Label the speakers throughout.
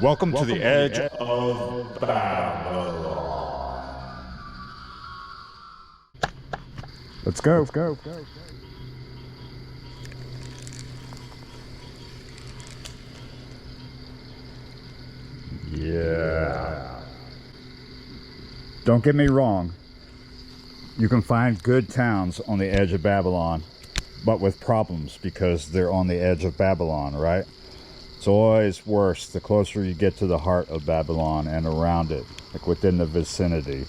Speaker 1: Welcome to the edge of Babylon.
Speaker 2: Let's go. Let's go. Yeah. Don't get me wrong. You can find good towns on the edge of Babylon, but with problems because they're on the edge of Babylon, right? It's always worse the closer you get to the heart of Babylon and around it, like within the vicinity.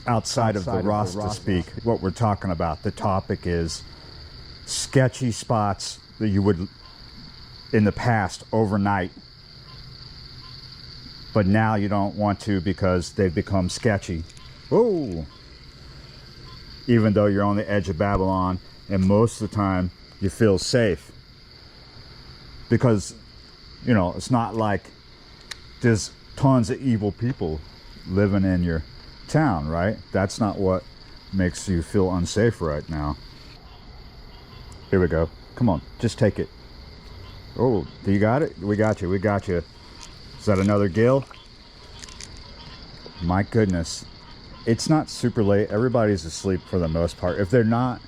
Speaker 2: Outside of the Rasta speak, what we're talking about, the topic is sketchy spots that you would in the past overnight, but now you don't want to because they've become sketchy. Oh, even though you're on the edge of Babylon, and most of the time you feel safe because, you know, it's not like there's tons of evil people living in your town, right? That's not what makes you feel unsafe right now. Here we go. Come on, just take it. Oh, do you got it? We got you. We got you. Is that another gill? My goodness. It's not super late. Everybody's asleep for the most part. If they're not,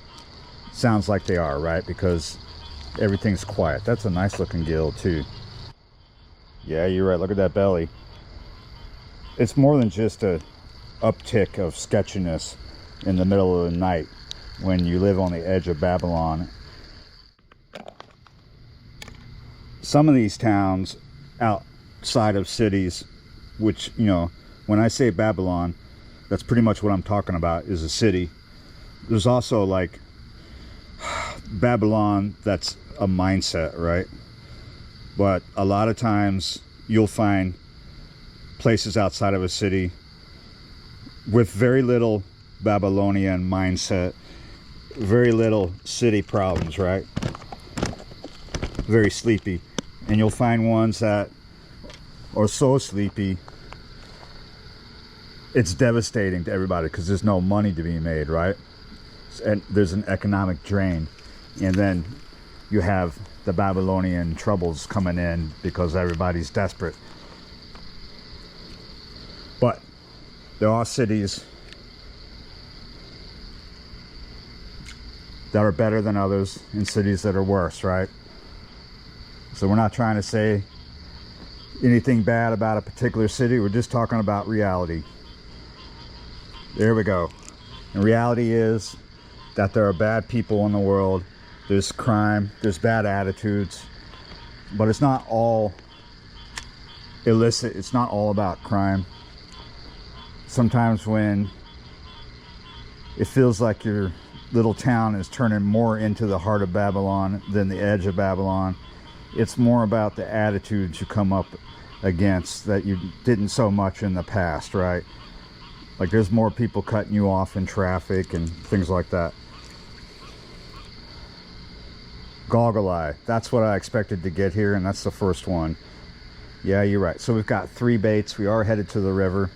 Speaker 2: sounds like they are, right? Because everything's quiet. That's a nice looking gill too. Yeah, you're right. Look at that belly. It's more than just a uptick of sketchiness in the middle of the night when you live on the edge of Babylon. Some of these towns outside of cities, which, you know, when I say Babylon, that's pretty much what I'm talking about, is a city. There's also like Babylon, that's a mindset, right? But a lot of times you'll find places outside of a city with very little Babylonian mindset, very little city problems, right? Very sleepy. And you'll find ones that are so sleepy it's devastating to everybody because there's no money to be made, right? And there's an economic drain. And then you have the Babylonian troubles coming in because everybody's desperate. But there are cities that are better than others and cities that are worse, right? So we're not trying to say anything bad about a particular city. We're just talking about reality. There we go. And reality is that there are bad people in the world. There's crime, there's bad attitudes, but it's not all illicit. It's not all about crime. Sometimes when it feels like your little town is turning more into the heart of Babylon than the edge of Babylon, it's more about the attitudes you come up against that you didn't so much in the past, right? Like there's more people cutting you off in traffic and things like that. Goggle eye, that's what I expected to get here, and that's the first one. Yeah, you're right. So we've got 3 baits. We are headed to the river.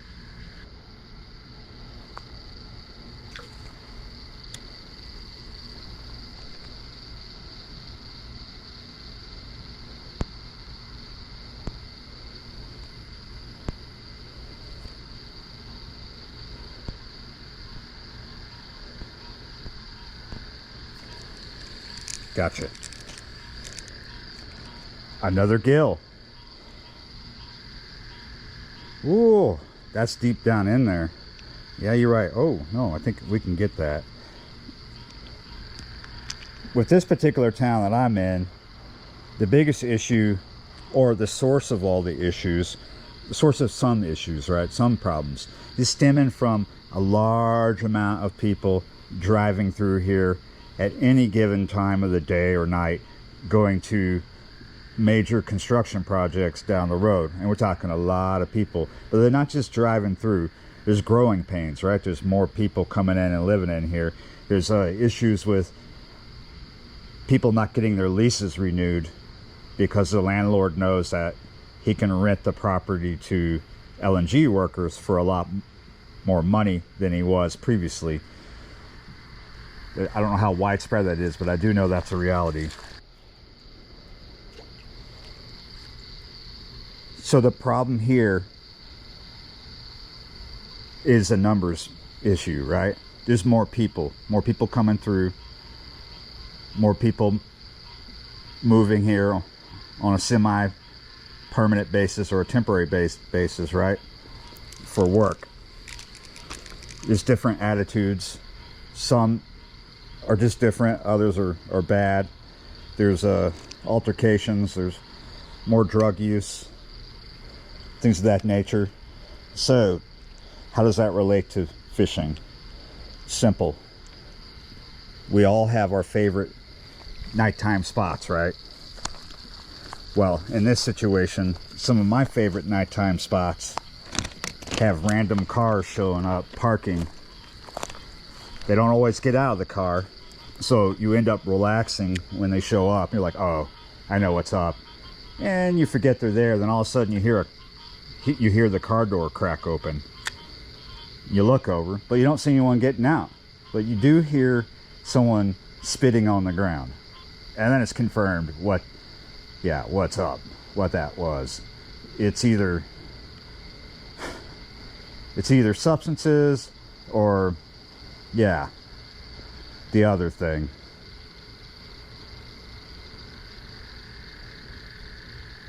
Speaker 2: Gotcha. Another gill. Ooh, that's deep down in there. Yeah, you're right. Oh, no, I think we can get that. With this particular town that I'm in, the biggest issue, or the source of all the issues, the source of some issues, right? Some problems, is stemming from a large amount of people driving through here at any given time of the day or night, going to major construction projects down the road. And we're talking a lot of people, but they're not just driving through. There's growing pains, right? There's more people coming in and living in here. There's issues with people not getting their leases renewed because the landlord knows that he can rent the property to LNG workers for a lot more money than he was previously. I don't know how widespread that is, but I do know that's a reality. So the problem here is a numbers issue, right? There's more people coming through, more people moving here on a semi-permanent basis or a temporary basis, right? For work. There's different attitudes. Some are just different, others are bad. There's altercations, there's more drug use, things of that nature. So how does that relate to fishing? Simple. We all have our favorite nighttime spots, right? Well, in this situation, some of my favorite nighttime spots have random cars showing up, parking. They don't always get out of the car, so you end up relaxing when they show up. You're like, oh, I know what's up. And you forget they're there, then all of a sudden you hear the car door crack open. You look over, but you don't see anyone getting out. But you do hear someone spitting on the ground. And then it's confirmed what's up, what that was. It's either substances or, yeah, the other thing.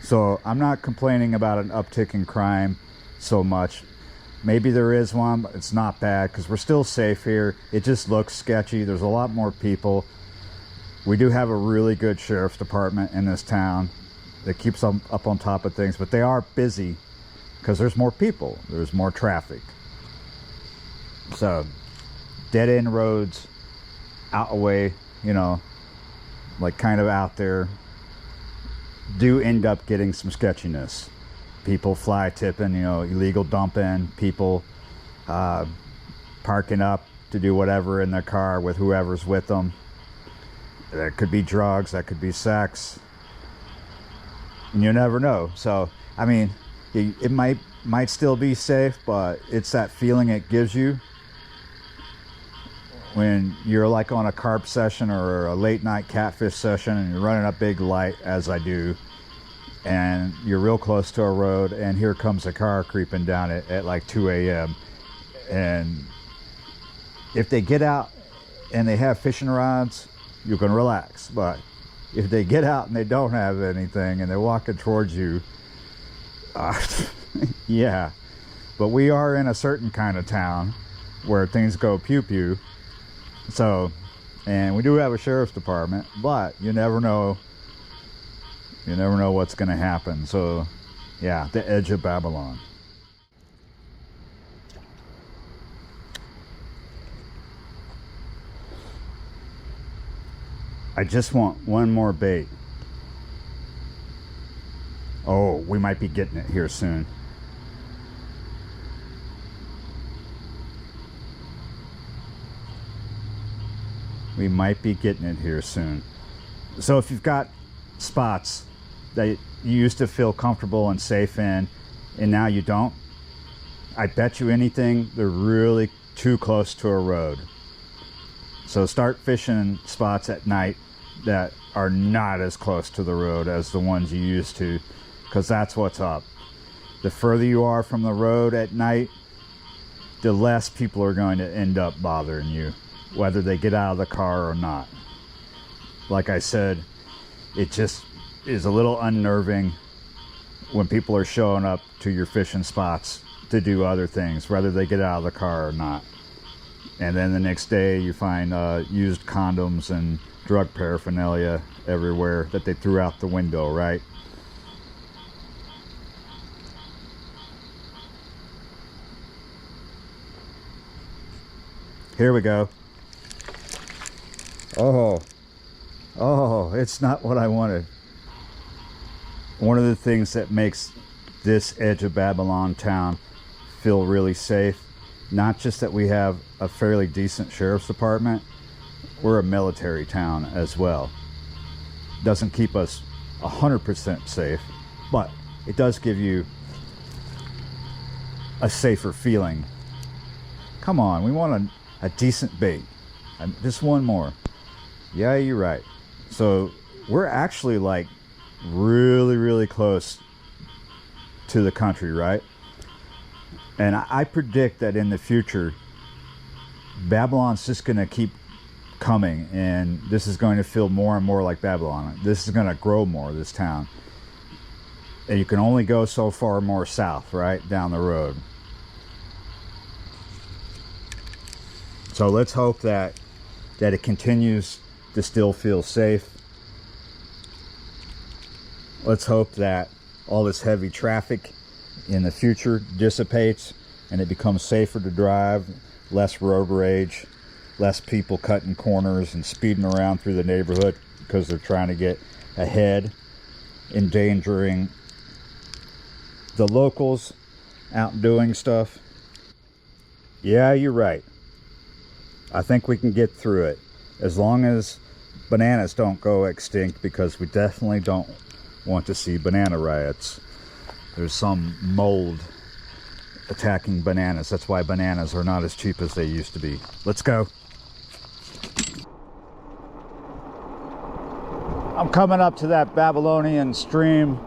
Speaker 2: So I'm not complaining about an uptick in crime so much. Maybe there is one, but it's not bad because we're still safe here. It just looks sketchy. There's a lot more people. We do have a really good sheriff's department in this town that keeps them up on top of things, but they are busy because there's more people. There's more traffic. So dead-end roads, out away, like kind of out there, do end up getting some sketchiness. People fly tipping, illegal dumping, people parking up to do whatever in their car with whoever's with them. That could be drugs, that could be sex, and you never know. So I mean, it might still be safe, but it's that feeling it gives you when you're like on a carp session or a late night catfish session and you're running a big light, as I do, and you're real close to a road, and here comes a car creeping down it at like 2 a.m. And if they get out and they have fishing rods, you can relax. But if they get out and they don't have anything and they're walking towards you, yeah. But we are in a certain kind of town where things go pew-pew. So, and we do have a sheriff's department, but you never know. You never know what's going to happen. So, yeah, the edge of Babylon. I just want one more bait. Oh, we might be getting it here soon. We might be getting it here soon. So if you've got spots that you used to feel comfortable and safe in, and now you don't, I bet you anything they're really too close to a road. So start fishing spots at night that are not as close to the road as the ones you used to, because that's what's up. The further you are from the road at night, the less people are going to end up bothering you, whether they get out of the car or not. Like I said, it just is a little unnerving when people are showing up to your fishing spots to do other things, whether they get out of the car or not. And then the next day you find used condoms and drug paraphernalia everywhere that they threw out the window, right? Here we go. Oh, it's not what I wanted. One of the things that makes this edge of Babylon town feel really safe, not just that we have a fairly decent sheriff's department, we're a military town as well. Doesn't keep us 100% safe, but it does give you a safer feeling. Come on, we want a decent bait. Just one more. Yeah, you're right. So we're actually like really, really close to the country, right? And I predict that in the future, Babylon's just going to keep coming, and this is going to feel more and more like Babylon. This is going to grow more, this town. And you can only go so far more south, right? Down the road. So let's hope that it continues to still feel safe. Let's hope that all this heavy traffic in the future dissipates and it becomes safer to drive, less road rage, less people cutting corners and speeding around through the neighborhood because they're trying to get ahead, endangering the locals out doing stuff. Yeah, you're right. I think we can get through it as long as bananas don't go extinct, because we definitely don't want to see banana riots. There's some mold attacking bananas. That's why bananas are not as cheap as they used to be. Let's go. I'm coming up to that Babylonian stream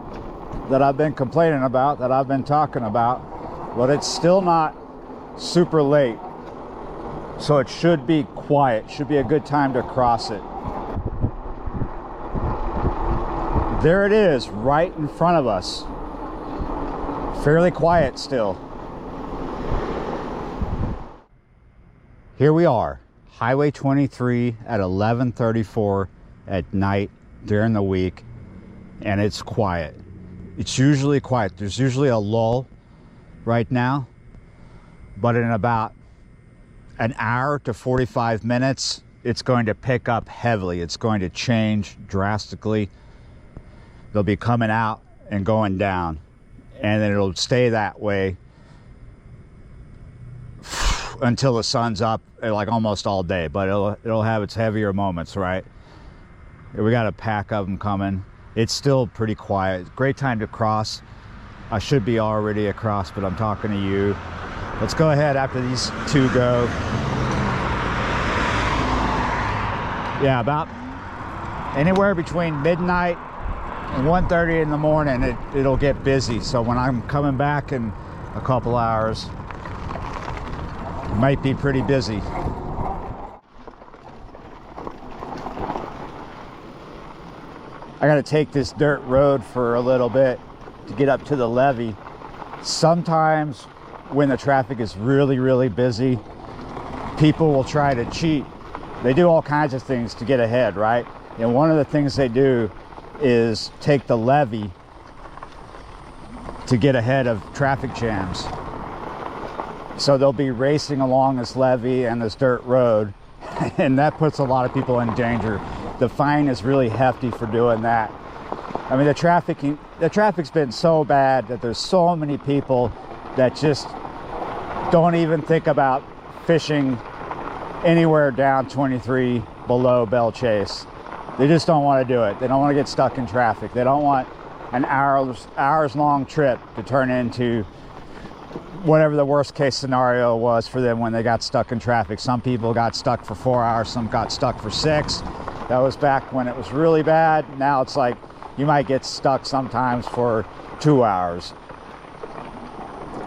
Speaker 2: that I've been complaining about, that I've been talking about, but it's still not super late. So it should be quiet. Should be a good time to cross it. There it is, right in front of us. Fairly quiet still. Here we are, Highway 23 at 11:34 at night during the week, and it's quiet. It's usually quiet. There's usually a lull right now, but in about an hour to 45 minutes, it's going to pick up heavily. It's going to change drastically. They'll be coming out and going down, and then it'll stay that way until the sun's up, like almost all day, but it'll have its heavier moments, right? We got a pack of them coming. It's still pretty quiet. Great time to cross. I should be already across, but I'm talking to you. Let's go ahead after these two go. Yeah, about anywhere between midnight and 1:30 in the morning, it'll get busy. So when I'm coming back in a couple hours, it might be pretty busy. I gotta take this dirt road for a little bit to get up to the levee. Sometimes when the traffic is really, really busy, people will try to cheat. They do all kinds of things to get ahead, right? And one of the things they do is take the levee to get ahead of traffic jams. So they'll be racing along this levee and this dirt road, and that puts a lot of people in danger. The fine is really hefty for doing that. I mean, the traffic's been so bad that there's so many people that just don't even think about fishing anywhere down 23 below Belle Chasse. They just don't want to do it. They don't want to get stuck in traffic. They don't want an hours long trip to turn into whatever the worst case scenario was for them when they got stuck in traffic. Some people got stuck for 4 hours, some got stuck for 6. That was back when it was really bad. Now it's like you might get stuck sometimes for 2 hours.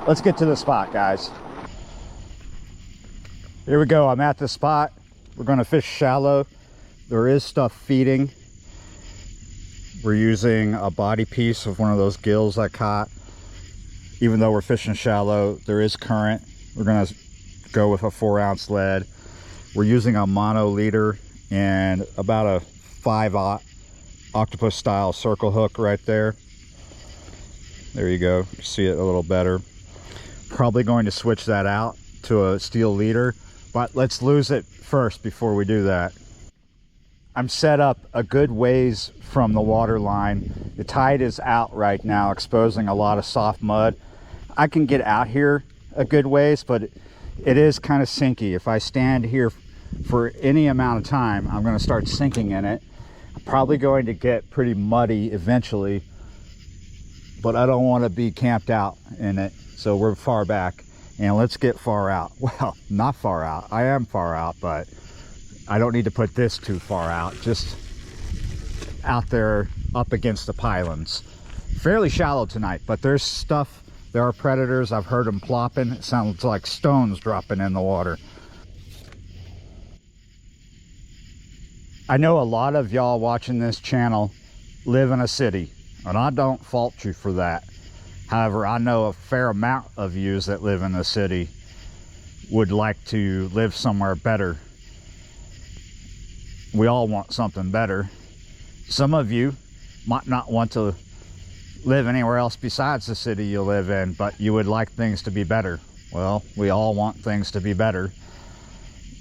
Speaker 2: Let's get to the spot, guys. Here we go. I'm at the spot. We're going to fish shallow. There is stuff feeding. We're using a body piece of one of those gills I caught. Even though we're fishing shallow, there is current. We're going to go with a 4-ounce lead. We're using a mono leader and about a 5/0 octopus style circle hook right there. There you go. You see it a little better. Probably going to switch that out to a steel leader, but let's lose it first before we do that. I'm set up a good ways from the water line. The tide is out right now, exposing a lot of soft mud. I can get out here a good ways, but it is kind of sinky. If I stand here for any amount of time, I'm going to start sinking in it. I'm probably going to get pretty muddy eventually, but I don't want to be camped out in it. So we're far back, and let's get far out. Well, not far out. I am far out, but I don't need to put this too far out, just out there up against the pylons. Fairly shallow tonight, but there's stuff, there are predators. I've heard them plopping. It sounds like stones dropping in the water. I know a lot of y'all watching this channel live in a city, and I don't fault you for that. However, I know a fair amount of yous that live in the city would like to live somewhere better. We all want something better. Some of you might not want to live anywhere else besides the city you live in, but you would like things to be better. Well, we all want things to be better.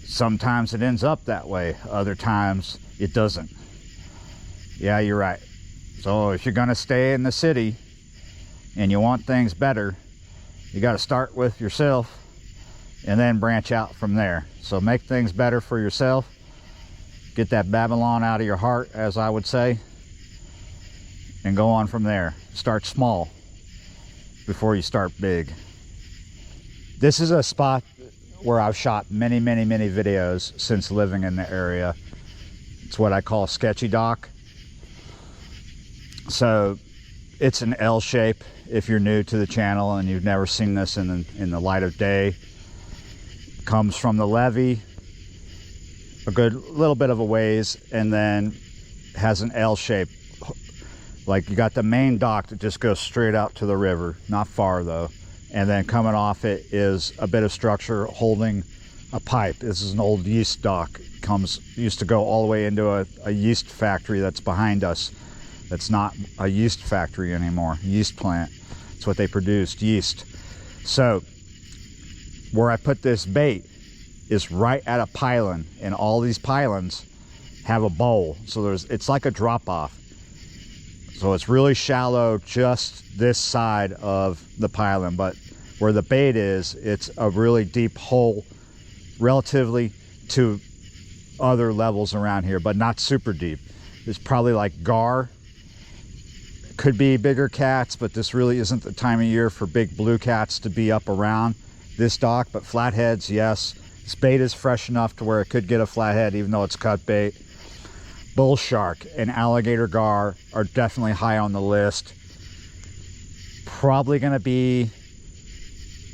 Speaker 2: Sometimes it ends up that way, other times it doesn't. Yeah, you're right. So if you're gonna stay in the city and you want things better, you got to start with yourself and then branch out from there. So make things better for yourself. Get that Babylon out of your heart, as I would say, and go on from there. Start small before you start big. This is a spot where I've shot many videos since living in the area. It's what I call sketchy dock. So it's an L shape if you're new to the channel and you've never seen this in the light of day. Comes from the levee a good little bit of a ways, and then has an L shape. Like, you got the main dock that just goes straight out to the river, not far though, and then coming off it is a bit of structure holding a pipe. This is an old yeast dock. Used to go all the way into a yeast factory that's behind us. That's not a yeast factory anymore, yeast plant. It's what they produced, yeast. So where I put this bait is right at a pylon, and all these pylons have a bowl. So it's like a drop off. So it's really shallow just this side of the pylon, but where the bait is, it's a really deep hole relatively to other levels around here, but not super deep. It's probably like gar. Could be bigger cats, but this really isn't the time of year for big blue cats to be up around this dock. But flatheads, yes. This bait is fresh enough to where it could get a flathead even though it's cut bait. Bull shark and alligator gar are definitely high on the list. Probably going to be,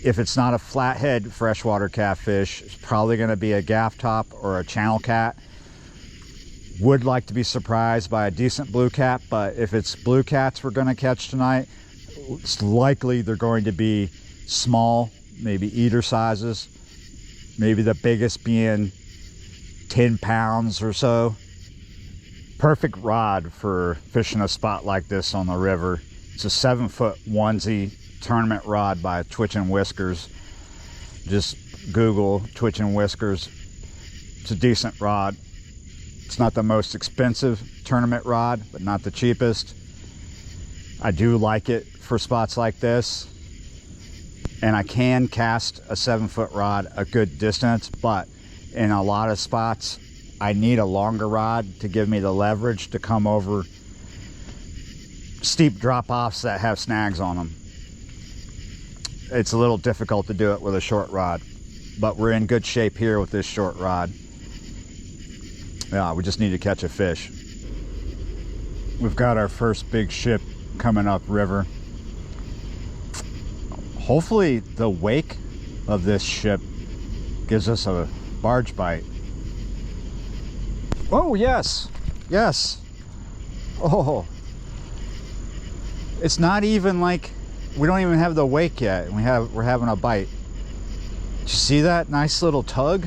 Speaker 2: if it's not a flathead freshwater catfish, it's probably going to be a gaff top or a channel cat. Would like to be surprised by a decent blue cat, but if it's blue cats we're going to catch tonight, it's likely they're going to be small, maybe eater sizes, maybe the biggest being 10 pounds or so. Perfect rod for fishing a spot like this on the river. It's a 7-foot onesie tournament rod by Twitchin' Whiskers. Just Google Twitchin' Whiskers. It's a decent rod. It's not the most expensive tournament rod, but not the cheapest. I do like it for spots like this. And I can cast a 7-foot rod a good distance, but in a lot of spots, I need a longer rod to give me the leverage to come over steep drop-offs that have snags on them. It's a little difficult to do it with a short rod, but we're in good shape here with this short rod. Yeah, we just need to catch a fish. We've got our first big ship coming up river. Hopefully the wake of this ship gives us a barge bite. Oh, yes, yes. Oh, it's not even like, we don't even have the wake yet. We're having a bite. Did you see that nice little tug?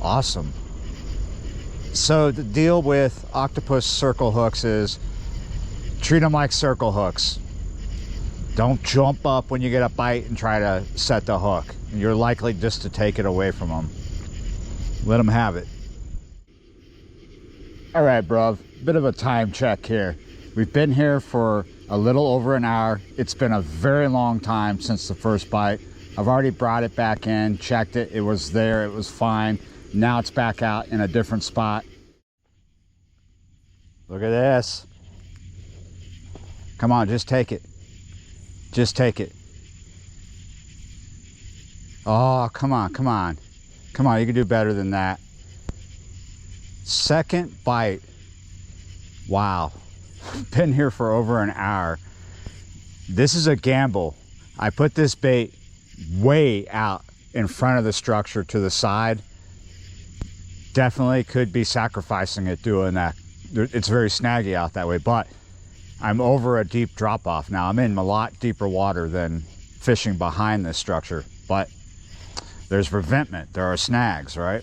Speaker 2: Awesome. So the deal with octopus circle hooks is treat them like circle hooks. Don't jump up when you get a bite and try to set the hook. You're likely just to take it away from them. Let them have it. All right, bruv, bit of a time check here. We've been here for a little over an hour. It's been a very long time since the first bite. I've already brought it back in, checked it. It was there, it was fine. Now it's back out in a different spot. Look at this. Come on, just take it. Just take it. Oh, come on, come on. Come on, you can do better than that. Second bite. Wow. Been here for over an hour. This is a gamble. I put this bait way out in front of the structure to the side. Definitely could be sacrificing it doing that. It's very snaggy out that way, but I'm over a deep drop off now. I'm in a lot deeper water than fishing behind this structure, but there's preventment. There are snags, right?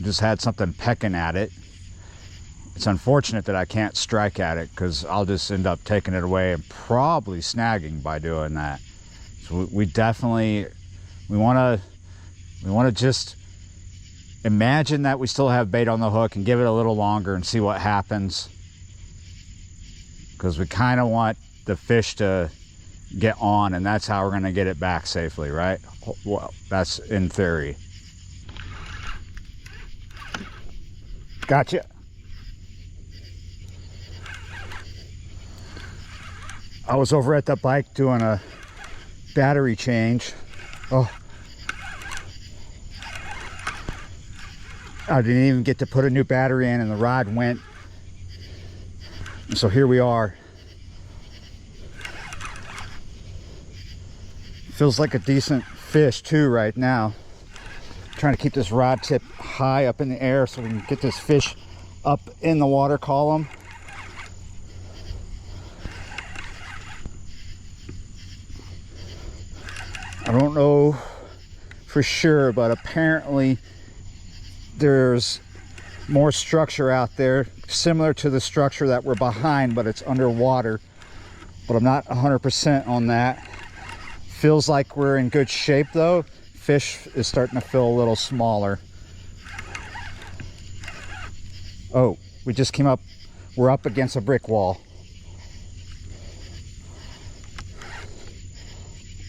Speaker 2: Just had something pecking at it. It's unfortunate that I can't strike at it because I'll just end up taking it away and probably snagging by doing that. So we definitely, we want to just imagine that we still have bait on the hook and give it a little longer and see what happens. Because we kind of want the fish to get on, and that's how we're going to get it back safely, right? Well, that's in theory. Gotcha. I was over at the bike doing a battery change. Oh, I didn't even get to put a new battery in and the rod went. So here we are. Feels like a decent fish too right now. Trying to keep this rod tip high up in the air so we can get this fish up in the water column. I don't know for sure, but apparently there's more structure out there similar to the structure that we're behind, but it's underwater. But I'm not 100% on that. Feels like we're in good shape though. Fish is starting to feel a little smaller. Oh, we just came up, we're up against a brick wall.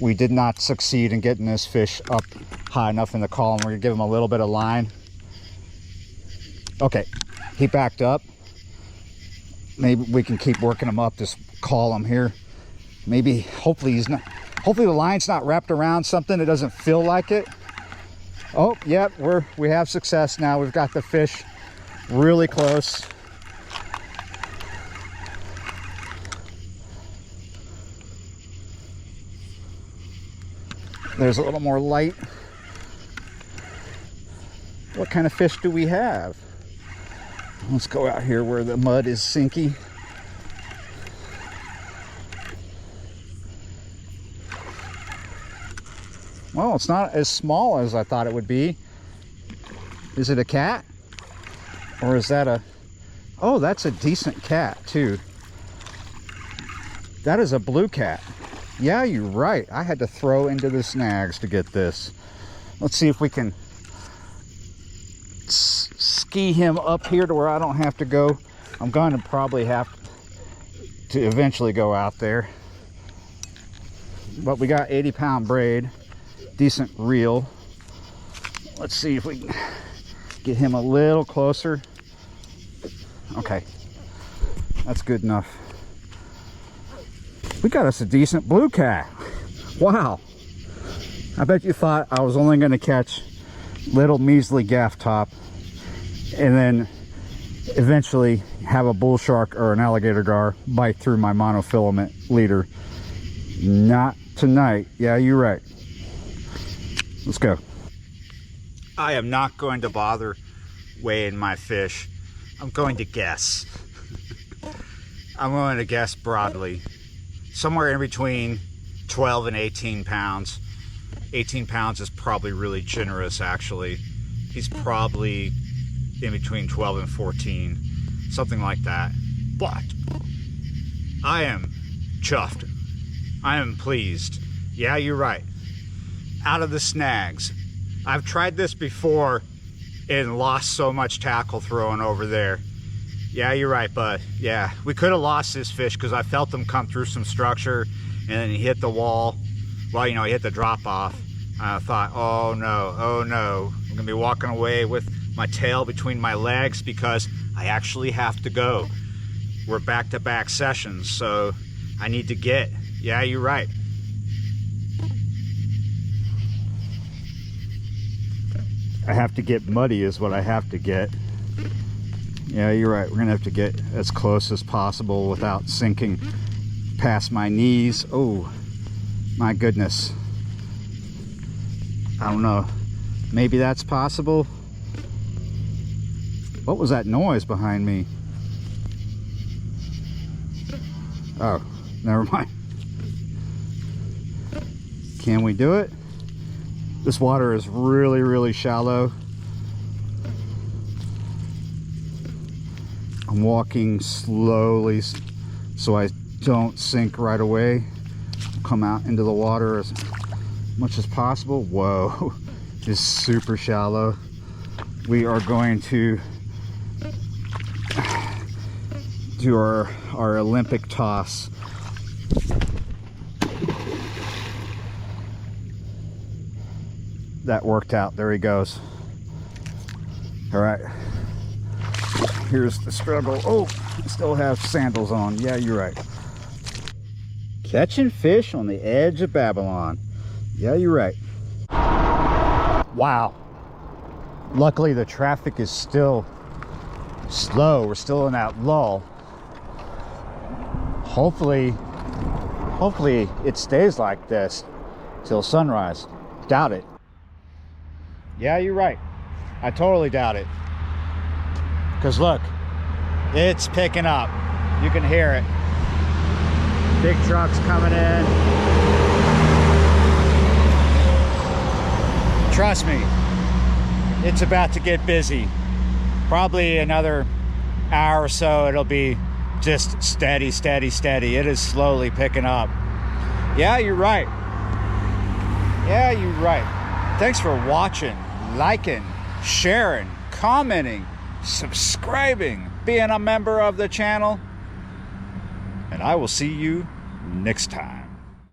Speaker 2: We did not succeed in getting this fish up high enough in the column. We're gonna give him a little bit of line. Okay, he backed up. Maybe we can keep working him up this column here. Maybe, hopefully he's not, hopefully the line's not wrapped around something. It doesn't feel like it. Oh, yep, we have success now. We've got the fish really close. There's a little more light. What kind of fish do we have? Let's go out here where the mud is sinky. Well, it's not as small as I thought it would be. Is it a cat? Or is that a... Oh, that's a decent cat too. That is a blue cat. Yeah, you're right. I had to throw into the snags to get this. Let's see if we can ski him up here to where I don't have to go. I'm going to probably have to eventually go out there. But we got 80-pound braid, decent reel. Let's see if we can get him a little closer. Okay, that's good enough. We got us a decent blue cat. Wow. I bet you thought I was only going to catch little measly gaff top and then eventually have a bull shark or an alligator gar bite through my monofilament leader. Not tonight. Yeah, you're right. Let's go. I am not going to bother weighing my fish. I'm going to guess. I'm going to guess broadly. Somewhere in between 12 and 18 pounds. 18 pounds is probably really generous, actually. He's probably in between 12 and 14, something like that. But I am chuffed. I am pleased. Yeah, you're right. Out of the snags. I've tried this before and lost so much tackle throwing over there. Yeah, you're right, bud. Yeah, we could have lost this fish because I felt him come through some structure and then he hit the wall. Well, you know, he hit the drop off. I thought, oh no, I'm gonna be walking away with my tail between my legs because I actually have to go. We're back-to-back sessions, so I need to get. Yeah, you're right. I have to get muddy is what I have to get. Yeah, you're right. We're gonna have to get as close as possible without sinking past my knees. Oh my goodness. I don't know. Maybe that's possible. What was that noise behind me? Oh, never mind. Can we do it? This water is really, really shallow. I'm walking slowly so I don't sink right away. Come out into the water as much as possible. Whoa, it's super shallow. We are going to do our Olympic toss. That worked out. There he goes. All right, here's the struggle. Oh, I still have sandals on. Yeah, you're right. Catching fish on the edge of Babylon. Yeah, you're right. Wow. Luckily the traffic is still slow. We're still in that lull. Hopefully it stays like this till sunrise. Doubt it. Yeah, you're right. I totally doubt it. Because look, it's picking up. You can hear it. Big trucks coming in. Trust me, it's about to get busy. Probably another hour or so, it'll be just steady, steady, steady. It is slowly picking up. Yeah, you're right. Yeah, you're right. Thanks for watching, liking, sharing, commenting, subscribing, being a member of the channel. And I will see you next time.